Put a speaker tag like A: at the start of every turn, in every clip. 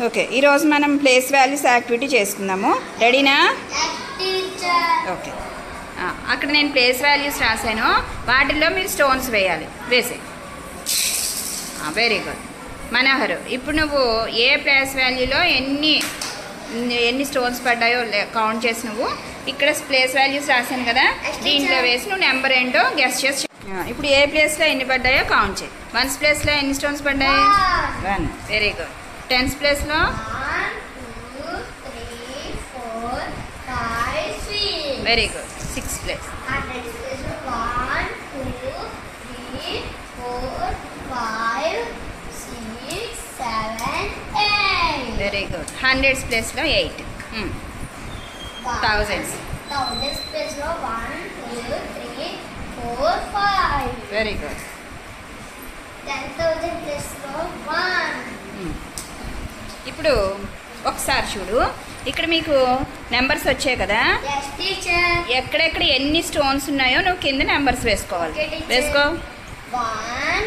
A: Okay, ఈరోజు మనం place values activity చేసుకుందాము. రెడీనా? ఓకే, అక్కడ నేను ప్లేస్ వాల్యూస్ రాశాను, వాటిల్లో మీరు స్టోన్స్ వేయాలి. వేసే. Very good Manohar. ఇప్పుడు నువ్వు ఏ ప్లేస్ వాల్యూలో ఎన్ని స్టోన్స్ పడ్డాయో కౌంట్ చేసి నువ్వు ఇక్కడ ప్లేస్ వాల్యూస్ రాశాను కదా, దీంట్లో వేసి నువ్వు నెంబర్ ఏంటో గెస్ చేసి ఇప్పుడు ఏ ప్లేస్లో ఎన్ని పడ్డాయో కౌంట్ చేయి. 1st ప్లేస్లో ఎన్ని స్టోన్స్ పడ్డాయి? 1. Very good. 10th ప్లేస్లో very good. 6th place. Very good. 100th ప్లేస్లో 8. 1000th ప్లేస్లో 1 2 3 4 5. Very good. 10,000 ప్లేస్లో 1. ఇప్పుడు ఒకసారి చూడు, ఇక్కడ మీకు నెంబర్స్ వచ్చాయి కదా, ఎక్కడెక్కడ ఎన్ని స్టోన్స్ ఉన్నాయో నువ్వు కింద నెంబర్స్ వేసుకోవాలి. వేసుకో. 1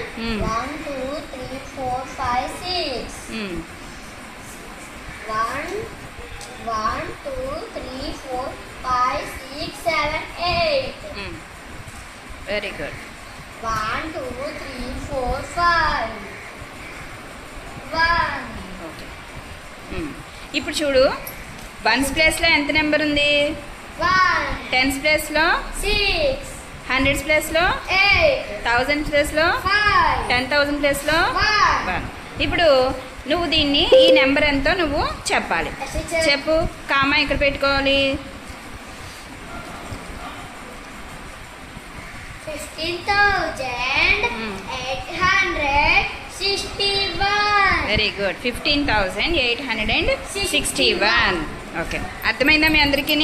A: 2 3 4 5 6. 1 2 3 4 5 6 7 8. Very good. 1 2 3 4 5 1. ఓకే. ఇప్పుడు చూడు, 1st ప్లేస్లో ఎంత నెంబర్ ఉంది? 1. 10th ప్లేస్లో 6. 100th ప్లేస్లో 8. 1000th ప్లేస్లో 5. 10,000 ప్లేస్లో 1. ఇప్పుడు నువ్వు దీన్ని ఈ నెంబర్ ఎంతో నువ్వు చెప్పాలి. చెప్పు. కామా ఇక్కడ పెట్టుకోవాలి. 15,861. Very good. 15,861. ఓకే, అర్థమైందా మీ అందరికీ?